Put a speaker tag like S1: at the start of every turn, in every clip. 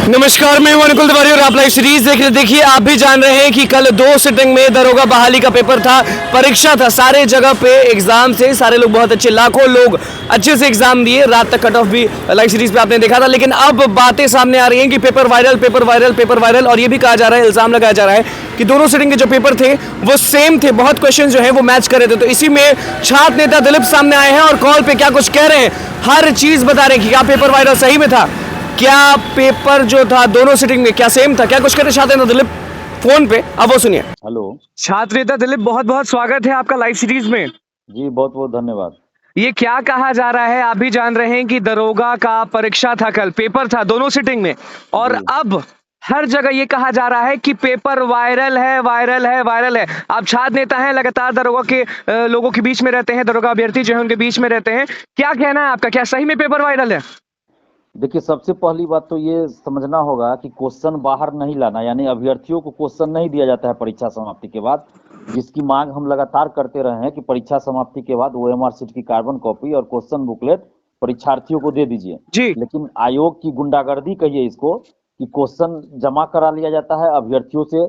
S1: नमस्कार, मैं हूं अनुकुल तिवारी और आप लाइव सीरीज देख रहे। देखिए, आप भी जान रहे हैं कि कल 2 सिटिंग में दरोगा बहाली का पेपर था, परीक्षा था, सारे जगह पे एग्जाम थे, सारे लोग बहुत अच्छे, लाखों लोग अच्छे से एग्जाम दिए, रात तक कट ऑफ भी लाइव सीरीज पे आपने देखा था। लेकिन अब बातें सामने आ रही हैं कि paper viral, paper viral, paper viral, और ये भी कहा जा रहा है, इल्जाम लगाया जा रहा है कि दोनों सिटिंग के जो पेपर थे वो सेम थे, बहुत क्वेश्चन जो है वो मैच कर रहे थे। तो इसी में छात्र नेता दिलीप सामने आए हैं और कॉल पे क्या कुछ कह रहे हैं, हर चीज बता रहे हैं कि क्या पेपर वायरल सही में था, क्या पेपर जो था दोनों सिटिंग में क्या सेम था, क्या कुछ कहते छात्र नेता दिलीप फोन पे, अब वो सुनिए।
S2: हेलो
S1: छात्र नेता दिलीप, बहुत बहुत स्वागत है आपका लाइव सीरीज में।
S2: जी, बहुत बहुत धन्यवाद।
S1: ये क्या कहा जा रहा है, आप भी जान रहे हैं कि दरोगा का परीक्षा था, कल पेपर था दोनों सिटिंग में, और
S2: जी।
S1: अब हर जगह ये कहा जा रहा है कि पेपर वायरल है, वायरल है, वायरल है। आप छात्र नेता हैं, लगातार दरोगा के लोगों के बीच में रहते हैं, दरोगा अभ्यर्थी जो है उनके बीच में रहते हैं, क्या कहना है आपका, क्या सही में पेपर वायरल है?
S2: देखिए, सबसे पहली बात तो ये समझना होगा कि क्वेश्चन बाहर नहीं लाना, यानी अभ्यर्थियों को क्वेश्चन नहीं दिया जाता है परीक्षा समाप्ति के बाद, जिसकी मांग हम लगातार करते रहे हैं कि परीक्षा समाप्ति के बाद ओएमआर शीट की कार्बन कॉपी और क्वेश्चन बुकलेट परीक्षार्थियों को दे दीजिए।
S1: जी।
S2: लेकिन आयोग की गुंडागर्दी कहिए इसको कि क्वेश्चन जमा करा लिया जाता है अभ्यर्थियों से,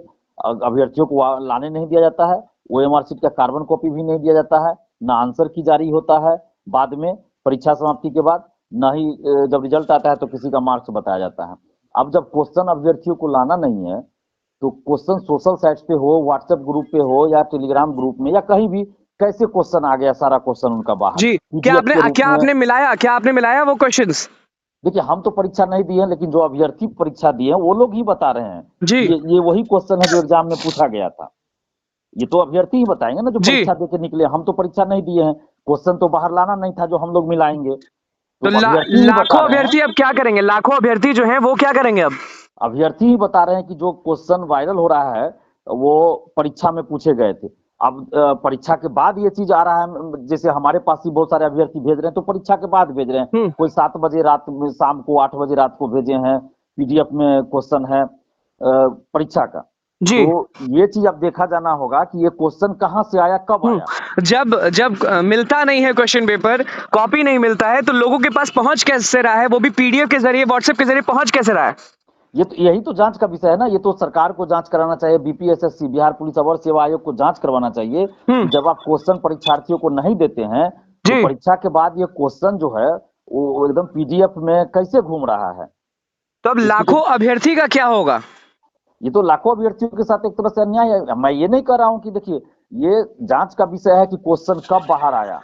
S2: अभ्यर्थियों को लाने नहीं दिया जाता है, ओएमआर शीट का कार्बन कॉपी भी नहीं दिया जाता है, ना आंसर की जारी होता है बाद में परीक्षा समाप्ति के बाद, ना ही जब रिजल्ट आता है तो किसी का मार्क्स बताया जाता है। अब जब क्वेश्चन अभ्यर्थियों को लाना नहीं है तो क्वेश्चन सोशल साइट्स पे हो, व्हाट्सएप ग्रुप पे हो या टेलीग्राम ग्रुप में या कहीं भी, कैसे क्वेश्चन आ गया सारा क्वेश्चन उनका बाहर
S1: जी,
S2: पीडीएफ के रूप
S1: क्या
S2: में।
S1: आपने मिलाया वो क्वेश्चंस?
S2: देखिए, हम तो परीक्षा नहीं दिए हैं, लेकिन जो अभ्यर्थी परीक्षा दिए हैं वो लोग ही बता रहे हैं
S1: जी।
S2: ये वही क्वेश्चन है जो एग्जाम में पूछा गया था। ये तो अभ्यर्थी ही बताएंगे ना जो
S1: जी।
S2: परीक्षा देके निकले। हम तो परीक्षा नहीं दिए हैं, क्वेश्चन तो बाहर लाना नहीं था जो हम लोग मिलाएंगे,
S1: तो
S2: तो अभ्यर्थी ही बता
S1: लाखों
S2: रहे हैं।
S1: अभ्यर्थी अब क्या करेंगे, लाखों अभ्यर्थी जो हैं वो क्या करेंगे अब?
S2: अभ्यर्थी ही बता रहे हैं कि जो क्वेश्चन वायरल हो रहा है वो परीक्षा में पूछे गए थे। अब परीक्षा के बाद ये चीज आ रहा है, जैसे हमारे पास ही बहुत सारे अभ्यर्थी भेज रहे हैं तो परीक्षा के बाद भेज रहे हैं। कोई 7 बजे रात में, शाम को 8 बजे रात को भेजे हैं, पीडीएफ में क्वेश्चन है परीक्षा का।
S1: जी।
S2: तो ये चीज अब देखा जाना होगा कि ये क्वेश्चन कहाँ से आया, कब आया।
S1: जब जब मिलता नहीं है क्वेश्चन पेपर, कॉपी नहीं मिलता है, तो लोगों के पास पहुंच कैसे रहा है, वो भी पीडीएफ के जरिए, व्हाट्सएप के जरिए पहुंच कैसे रहा है?
S2: यही तो जांच का विषय है ना। ये तो सरकार को जांच कराना चाहिए, बीपीएसएससी बिहार पुलिस अवर सेवा आयोग को जांच करवाना चाहिए कि जब आप क्वेश्चन परीक्षार्थियों को नहीं देते हैं तो
S1: जी।
S2: परीक्षा के बाद ये क्वेश्चन जो है वो एकदम पीडीएफ में कैसे घूम रहा है।
S1: तो अब लाखों अभ्यर्थी का क्या होगा?
S2: ये तो लाखों अभ्यर्थियों के साथ एक तरह से अन्याय है। मैं ये नहीं कह रहा हूँ कि देखिए, ये जांच का विषय है कि क्वेश्चन कब बाहर आया,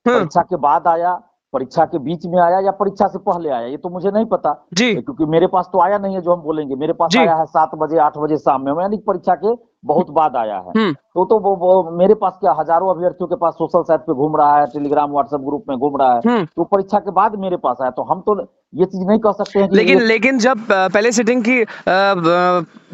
S2: परीक्षा के बाद आया, परीक्षा के बीच में आया या परीक्षा से पहले आया, ये तो मुझे नहीं पता।
S1: जी।
S2: क्योंकि मेरे पास तो आया नहीं है जो हम बोलेंगे। मेरे पास
S1: जी।
S2: आया है 7 बजे 8 बजे शाम में, यानी परीक्षा के बहुत बाद आया है। तो वो मेरे पास क्या, हजारों अभ्यर्थियों के पास सोशल साइट पे घूम रहा है, टेलीग्राम व्हाट्सएप ग्रुप में घूम रहा है, तो परीक्षा के बाद मेरे पास आया। तो हम तो ये चीज नहीं कह सकते हैं कि
S1: लेकिन जब पहले सिटिंग की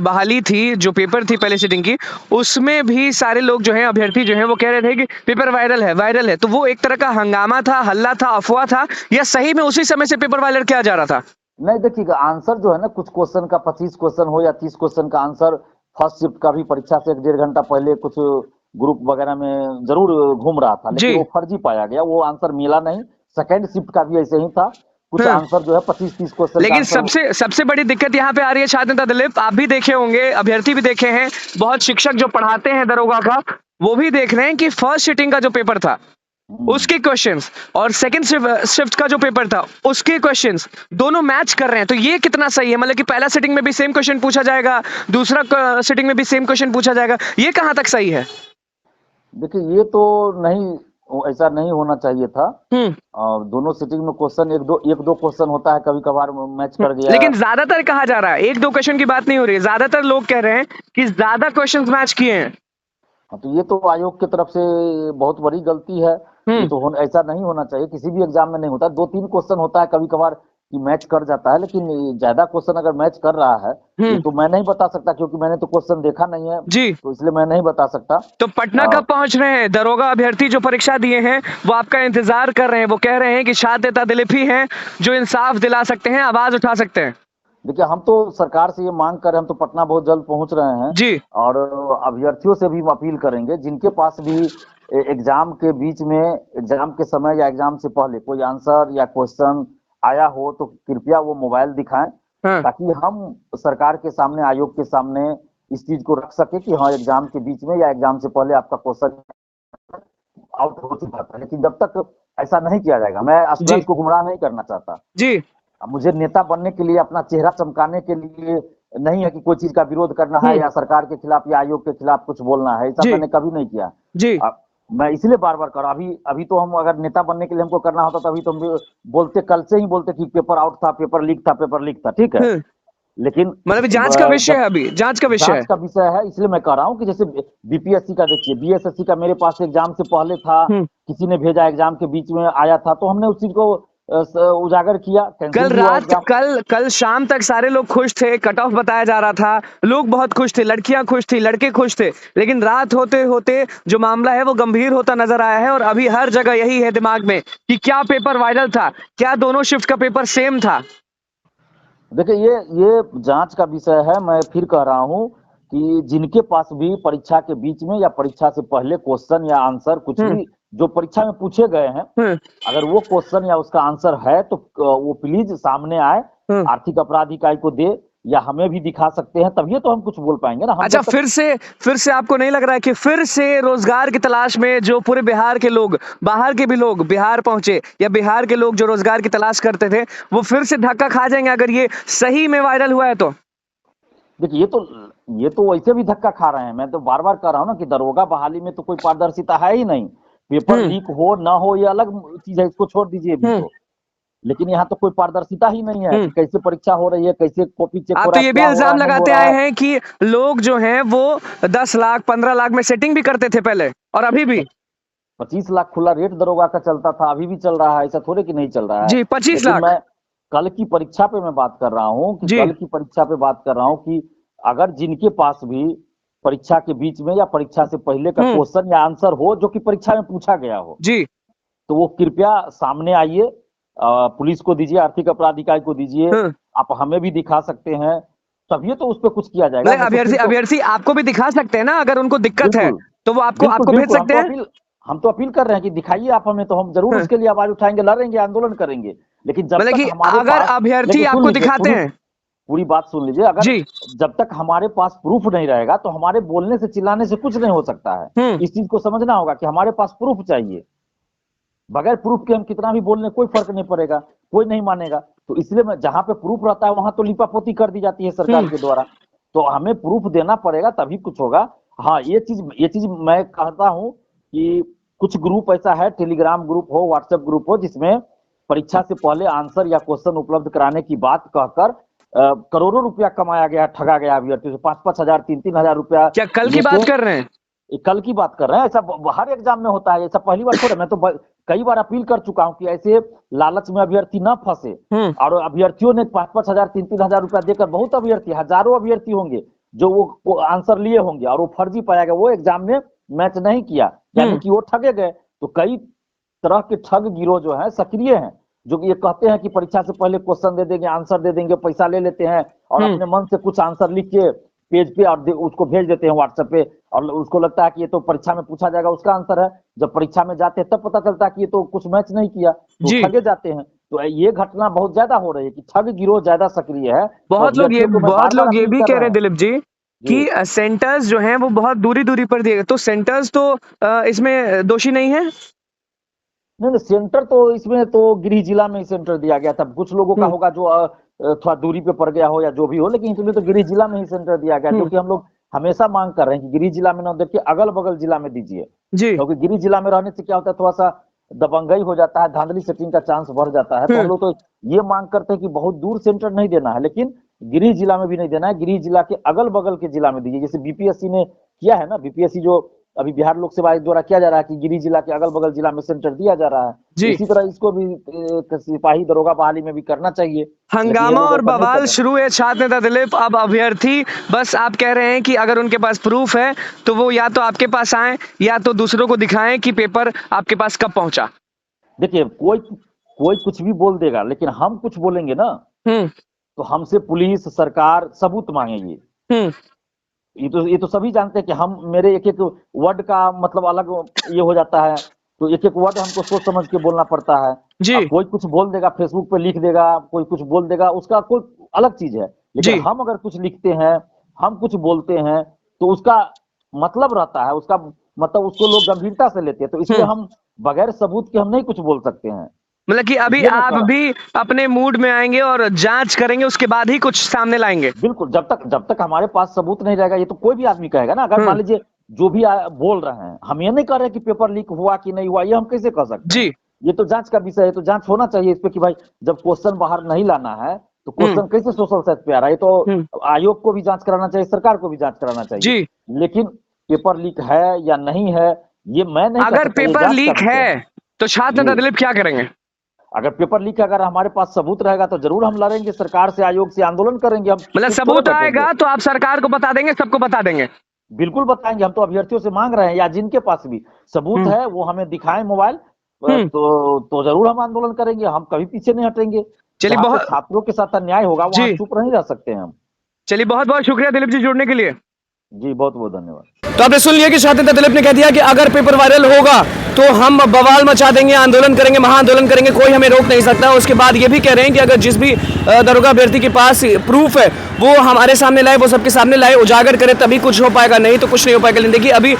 S1: बहाली थी, जो पेपर थी पहले सिटिंग की, उसमें भी सारे लोग जो हैं, अभ्यर्थी जो हैं, वो कह रहे थे कि पेपर वायरल है, वायरल है। तो वो एक तरह का हंगामा था, हल्ला था, अफवाह था, या सही में उसी समय से पेपर वायरल किया जा रहा था?
S2: नहीं, देखिएगा, आंसर जो है ना, कुछ क्वेश्चन का 25 क्वेश्चन हो या 30 क्वेश्चन का आंसर फर्स्ट शिफ्ट का भी परीक्षा से 1-1.5 घंटा पहले कुछ ग्रुप वगैरह में जरूर घूम रहा था, लेकिन वो फर्जी पाया गया, वो आंसर मिला नहीं। सेकेंड शिफ्ट का भी ऐसे ही था, कुछ आंसर जो है 25-30 क्वेश्चन।
S1: लेकिन सबसे बड़ी दिक्कत यहाँ पे आ रही है छात्र नेता दिलीप, आप भी देखे होंगे, अभ्यर्थी भी देखे हैं, बहुत शिक्षक जो पढ़ाते हैं दरोगा का वो भी देख रहे हैं कि फर्स्ट सिटिंग का जो पेपर था उसके क्वेश्चंस और सेकंड शिफ्ट का जो पेपर था उसके क्वेश्चंस दोनों मैच कर रहे हैं। तो ये कितना सही है, मतलब कि पहला सिटिंग में भी सेम क्वेश्चन पूछा जाएगा, दूसरा सिटिंग में भी सेम क्वेश्चन पूछा जाएगा, ये कहां तक सही है?
S2: देखिए, ये तो नहीं, ऐसा नहीं होना चाहिए था। दोनों सिटिंग में क्वेश्चन एक दो क्वेश्चन होता है, कभी कभार मैच कर गया।
S1: लेकिन ज्यादातर कहा जा रहा है, 1-2 क्वेश्चन की बात नहीं हो रही है, ज्यादातर लोग कह रहे हैं कि ज्यादा क्वेश्चन मैच किए हैं।
S2: तो ये तो आयोग की तरफ से बहुत बड़ी गलती है। ये तो ऐसा नहीं होना चाहिए, किसी भी एग्जाम में नहीं होता। 2-3 क्वेश्चन होता है कभी कभार कि मैच कर जाता है, लेकिन ज्यादा क्वेश्चन अगर मैच कर रहा है ये तो मैं नहीं बता सकता, क्योंकि मैंने तो क्वेश्चन देखा नहीं है
S1: जी,
S2: तो इसलिए मैं नहीं बता सकता।
S1: तो पटना कब पहुंच रहे हैं दरोगा अभ्यर्थी जो परीक्षा दिए हैं? वो आपका इंतजार कर रहे हैं, वो कह रहे हैं कि छात्र नेता दिलीप ही हैं जो इंसाफ दिला सकते हैं, आवाज उठा सकते हैं।
S2: देखिए, हम तो सरकार से ये मांग कर रहे हैं, हम तो पटना बहुत जल्द पहुंच रहे हैं
S1: जी।
S2: और अभ्यर्थियों से भी अपील करेंगे जिनके पास भी एग्जाम के बीच में, एग्जाम के समय या एग्जाम से पहले कोई आंसर या क्वेश्चन आया हो तो कृपया वो मोबाइल दिखाएं,
S1: हाँ।
S2: ताकि हम सरकार के सामने, आयोग के सामने इस चीज को रख सके कि हाँ, एग्जाम के बीच में या एग्जाम से पहले आपका क्वेश्चन आउट हो चुका था। लेकिन जब तक ऐसा नहीं किया जाएगा, मैं
S1: जी
S2: स्टूडेंट को गुमराह नहीं करना चाहता।
S1: जी
S2: अब मुझे नेता बनने के लिए, अपना चेहरा चमकाने के लिए नहीं है कि कोई चीज का विरोध करना है या सरकार के खिलाफ या आयोग के खिलाफ कुछ बोलना है। ऐसा
S1: जी
S2: मैंने कभी नहीं किया।
S1: जी
S2: अब मैं इसलिए बार बार कर रहा, अभी अभी तो हम अगर नेता बनने के लिए हमको करना होता तो अभी तो हम बोलते, कल से ही बोलते कि पेपर आउट था, पेपर लीक था, पेपर लीक था, ठीक है।
S1: हम्म,
S2: लेकिन
S1: मतलब जांच का विषय
S2: जब
S1: है, अभी जांच का विषय
S2: जांच
S1: है।
S2: का विषय है, इसलिए मैं कह रहा हूँ कि जैसे बीपीएससी का देखिए, बीएसएससी का मेरे पास एग्जाम से पहले था,
S1: हम्म,
S2: किसी ने भेजा, एग्जाम के बीच में आया था, तो हमने उस चीज को उजागर किया, कैंसिल
S1: कल
S2: भी हुआ
S1: रात,
S2: एग्जाम।
S1: कल शाम तक सारे लोग खुश थे, कट ऑफ बताया जा रहा था, लोग बहुत खुश थे, लड़कियां खुश थी, लड़के खुश थे, लेकिन रात होते होते जो मामला है वो गंभीर होता नजर आया है। और अभी हर जगह यही है दिमाग में कि क्या पेपर वायरल था, क्या दोनों शिफ्ट का पेपर सेम था।
S2: देखिए, ये जांच का विषय है। मैं फिर कह रहा हूँ कि जिनके पास भी परीक्षा के बीच में या परीक्षा से पहले क्वेश्चन या आंसर कुछ
S1: हम्म
S2: भी जो परीक्षा में पूछे गए हैं,
S1: हम्म
S2: अगर वो क्वेश्चन या उसका आंसर है तो वो प्लीज सामने आए,
S1: हम्म।
S2: आर्थिक अपराध इकाई को दे या हमें भी दिखा सकते हैं, तभी तो हम कुछ बोल पाएंगे ना। हम
S1: अच्छा,
S2: जब तक
S1: फिर से आपको नहीं लग रहा है कि फिर से रोजगार की तलाश में जो पूरे बिहार के लोग, बाहर के भी लोग बिहार पहुंचे, या बिहार के लोग जो रोजगार की तलाश करते थे, वो फिर से धक्का खा जाएंगे अगर ये सही में वायरल हुआ है तो?
S2: देखिए, ये तो वैसे भी धक्का खा रहे हैं। मैं तो बार बार कह रहा हूँ ना कि दरोगा बहाली में तो कोई पारदर्शिता है ही नहीं। पेपर
S1: हम्म
S2: लीक हो ना हो ये अलग चीज है, इसको छोड़ दीजिए अभी
S1: हम्म
S2: तो। लेकिन यहाँ तो कोई पारदर्शिता ही नहीं है
S1: हम्म।
S2: कि कैसे परीक्षा हो रही है, कैसे कॉपी चेक हो
S1: आप
S2: रहा
S1: तो
S2: है,
S1: ये भी
S2: क्या हो रहा
S1: इल्जाम
S2: है, नहीं हो
S1: लगाते
S2: रहा
S1: आए
S2: है।
S1: हैं कि लोग जो हैं वो 10 लाख 15 लाख में सेटिंग भी करते थे पहले, और अभी भी।
S2: 25 लाख खुला रेट दरोगा का चलता था, अभी भी चल रहा है, ऐसा थोड़े कि नहीं चल रहा है।
S1: जी, 25
S2: लेकिन
S1: लाख
S2: मैं कल की परीक्षा पे मैं बात कर रहा हूँ कि
S1: जी
S2: कल की परीक्षा पे बात कर रहा हूँ कि अगर जिनके पास भी परीक्षा के बीच में या परीक्षा से पहले का
S1: हम्म
S2: क्वेश्चन या आंसर हो जो कि परीक्षा में पूछा गया हो,
S1: जी
S2: तो वो कृपया सामने आइए, पुलिस को दीजिए, आर्थिक अपराध इकाई को दीजिए,
S1: हम्म।
S2: आप हमें भी दिखा सकते हैं, तभी तो उस पर कुछ किया जाएगा।
S1: मतलब
S2: नहीं तो फिर
S1: अभ्यर्थी
S2: तो
S1: अभ्यर्थी आपको भी दिखा सकते हैं ना, अगर उनको दिक्कत है
S2: बिल्कुल
S1: तो वो आपको
S2: बिल्कुल
S1: आपको भेज
S2: बिल्कुल,
S1: सकते हैं।
S2: हम तो अपील कर रहे हैं कि दिखाइए आप हमें, तो हम जरूर
S1: हाँ,
S2: उसके लिए आवाज उठाएंगे, लड़ेंगे, आंदोलन करेंगे। लेकिन जब
S1: मतलब
S2: तक
S1: कि
S2: हमारे
S1: अगर
S2: पास,
S1: अभ्यर्थी
S2: लेकिन सुन
S1: आपको
S2: लीजिए,
S1: दिखाते
S2: पूरी
S1: हैं।
S2: पूरी बात सुन लीजिए, अगर
S1: जी।
S2: जब तक हमारे पास प्रूफ नहीं रहेगा तो हमारे बोलने से, चिल्लाने से कुछ नहीं हो सकता है।
S1: हम्म।
S2: इस चीज को समझना होगा कि हमारे पास प्रूफ चाहिए। बगैर प्रूफ के हम कितना भी बोलने कोई फर्क नहीं पड़ेगा, कोई नहीं मानेगा। तो इसलिए मैं, जहां पे प्रूफ रहता है वहां तो लिपापोती कर दी जाती है सरकार
S1: हम्म।
S2: के द्वारा। तो हमें प्रूफ देना पड़ेगा तभी कुछ होगा। हाँ, ये चीज मैं कहता हूं कि कुछ ग्रुप ऐसा है, टेलीग्राम ग्रुप हो, व्हाट्सएप ग्रुप हो, जिसमें परीक्षा से पहले आंसर या क्वेश्चन उपलब्ध कराने की बात कहकर करोड़ों रुपया कमाया गया, ठगा गया अभ्यर्थियों से, 5-5 हजार, 3-3 हजार रुपया
S1: क्या कल की
S2: लेके।
S1: बात कर रहे हैं?
S2: ये कल की बात कर रहे हैं, ऐसा हर एग्जाम में होता है, ऐसा पहली बार थोड़ा। मैं तो कई बार अपील कर चुका हूं कि ऐसे लालच में अभ्यर्थी न फंसे।
S1: हम्म
S2: और अभ्यर्थियों ने 5-5 हजार, 3-3 हजार रुपया देकर, बहुत अभ्यर्थी, हजारों अभ्यर्थी होंगे जो वो आंसर लिए होंगे और वो फर्जी पाया गया, वो एग्जाम में मैच नहीं किया, यानी
S1: हम्म
S2: कि वो ठगे गए। तो कई तरह के ठग गिरोह जो है सक्रिय हैं, जो कि ये कहते हैं कि परीक्षा से पहले क्वेश्चन दे देंगे, आंसर दे देंगे, पैसा ले लेते हैं और
S1: हम्म।
S2: अपने मन से कुछ आंसर लिख के पेज पे और उसको भेज देते हैं व्हाट्सएप पे। और उसको लगता है कि ये तो परीक्षा में पूछा जाएगा, उसका आंसर है। जब परीक्षा में जाते हैं तब पता चलता है कि ये तो कुछ मैच नहीं किया, तो
S1: जी,
S2: ठगे जाते हैं। तो ये घटना बहुत ज्यादा हो रही है कि ठग गिरोह ज्यादा सक्रिय है। तो अभ्यर्थियों को मैं बार
S1: बहुत
S2: बार
S1: लोग ये
S2: अपील
S1: भी
S2: कर
S1: कह
S2: रहे
S1: रहे हैं
S2: हैं।
S1: दिलीप जी
S2: जी,
S1: कि सेंटर्स जो हैं वो बहुत दूरी दूरी पर दिए गए, तो सेंटर्स तो इसमें दोषी नहीं है।
S2: नहीं नहीं, सेंटर तो इसमें तो गृह जिला में ही सेंटर दिया गया था। कुछ लोगों का
S1: हम्म
S2: होगा जो थोड़ा दूरी पे पड़ गया हो या जो भी हो, लेकिन इसमें तो गृह जिला में ही सेंटर दिया गया, जो
S1: हम्म।
S2: कि हम लोग हमेशा मांग कर रहे हैं कि गृह जिला में ना देखिए, अगल बगल जिला में दीजिए।
S1: जी।
S2: क्योंकि गृह जिला में रहने से क्या होता है, थोड़ा सा दबंगई हो जाता है, धांधली सेटिंग का चांस बढ़ जाता है। तो हम
S1: हम्म।
S2: लोग तो ये मांग करते हैं कि बहुत दूर सेंटर नहीं देना है, लेकिन गृह जिला में भी नहीं देना है, गृह जिला के अगल बगल के जिला में दीजिए। जैसे बीपीएससी ने किया है ना, बीपीएससी जो अभी बिहार लोक सेवा आयोग द्वारा किया जा रहा है कि गिरिडीह जिला के अगल बगल जिला में सेंटर दिया जा रहा है, तो
S1: जी।
S2: इसी तरह इसको भी सिपाही दरोगा बहाली में भी करना चाहिए। लेकिन ये
S1: हंगामा
S2: लोग
S1: और
S2: ऐसा नहीं कर
S1: बवाल
S2: रहे हैं।
S1: शुरू है छात्र नेता दिलीप। अब अभ्यर्थी बस आप कह रहे हैं कि अगर उनके पास प्रूफ है तो वो या तो आपके पास आए या तो दूसरों को दिखाएं कि पेपर आपके पास कब पहुंचा।
S2: देखिए, कोई कोई कुछ भी बोल देगा, लेकिन हम कुछ बोलेंगे ना,
S1: हम्म
S2: तो हमसे पुलिस, सरकार सबूत मांगेगी।
S1: हम्म।
S2: ये तो सभी जानते हैं कि हम, मेरे एक एक वर्ड का मतलब अलग ये हो जाता है, तो एक एक वर्ड हमको सोच समझ के बोलना पड़ता है।
S1: जी।
S2: अब कोई कुछ बोल देगा, फेसबुक पे लिख देगा, कोई कुछ बोल देगा, उसका कोई अलग चीज है।
S1: जी।
S2: लेकिन हम अगर कुछ लिखते हैं, हम कुछ बोलते हैं, तो उसका मतलब रहता है, उसका मतलब उसको लोग गंभीरता से लेते हैं। तो इसलिए हम बगैर सबूत के हम नहीं कुछ बोल सकते हैं।
S1: मतलब कि अभी
S2: ये मैं
S1: आप
S2: कह रहा-
S1: भी अपने मूड में आएंगे और जांच करेंगे, उसके बाद ही कुछ सामने लाएंगे।
S2: बिल्कुल, जब तक हमारे पास सबूत नहीं रहेगा, ये तो कोई भी आदमी कहेगा ना। अगर मान लीजिए जो भी बोल रहे हैं, हम ये नहीं कह रहे कि पेपर लीक हुआ कि नहीं हुआ, ये हम कैसे कह सकते हैं?
S1: जी।
S2: ये तो जांच का विषय है, तो जांच होना चाहिए इस पे कि भाई जब क्वेश्चन बाहर नहीं लाना है तो क्वेश्चन कैसे सोशल साइट पे आ रहा है। ये तो आयोग को भी जांच कराना चाहिए, सरकार को भी जांच कराना चाहिए।
S1: जी।
S2: लेकिन पेपर लीक है या नहीं है, ये मैं नहीं कह
S1: अगर
S2: सकता, ये
S1: पेपर
S2: जांच का
S1: लीक
S2: विषय
S1: है तो छात्र नेता
S2: जी।
S1: दिलीप क्या करेंगे?
S2: अगर पेपर लीक है, अगर हमारे पास सबूत रहेगा तो जरूर हम लड़ेंगे, सरकार से, आयोग से आंदोलन करेंगे। हम
S1: मतलब
S2: चुप थोड़े
S1: सबूत
S2: बैठेंगे।
S1: आएगा तो आप सरकार को बता देंगे, सबको बता देंगे।
S2: बिल्कुल बताएंगे, हम तो अभ्यर्थियों से मांग रहे हैं, या जिनके पास भी सबूत है वो हमें दिखाएं मोबाइल, तो जरूर हम आंदोलन करेंगे। हम कभी पीछे नहीं हटेंगे।
S1: चलिए,
S2: जहाँ पे
S1: बहुत
S2: छात्रों के साथ अन्याय होगा वहां
S1: जी।
S2: चुप नहीं रह सकते हैं हम।
S1: चलिए, बहुत बहुत शुक्रिया दिलीप जी जुड़ने के लिए।
S2: जी, बहुत बहुत धन्यवाद।
S1: तो आपने सुन लिया कि छात्र नेता दिलीप ने कह दिया कि अगर पेपर वायरल होगा तो हम बवाल मचा देंगे, आंदोलन करेंगे, महाआंदोलन करेंगे, कोई हमें रोक नहीं सकता। उसके बाद ये भी कह रहे हैं कि अगर जिस भी दरोगा अभ्यर्थी के पास प्रूफ है वो हमारे सामने लाए, वो सबके सामने लाए, उजागर करे, तभी कुछ हो पाएगा, नहीं तो कुछ नहीं हो पाएगा। लेकिन देखिए अभी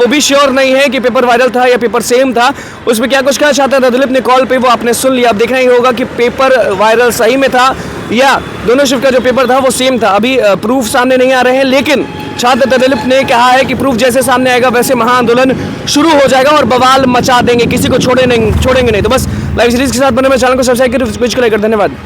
S1: वो भी श्योर नहीं है कि पेपर वायरल था या पेपर सेम था। उसमें क्या कुछ कहा छात्र नेता दिलीप ने कॉल पे, वो आपने सुन लिया। अब देखना ही होगा कि पेपर वायरल सही में था या दोनों शिफ्ट का जो पेपर था वो सेम था। अभी प्रूफ सामने नहीं आ रहे हैं, लेकिन छात्र नेता दिलीप ने कहा है कि प्रूफ जैसे सामने आएगा वैसे महाआंदोलन शुरू हो जाएगा और बवाल मचा देंगे, किसी को छोड़ेंगे नहीं। तो बस लाइव सीरीज के साथ बने हुए चैनल को सब्सक्राइब करें। धन्यवाद।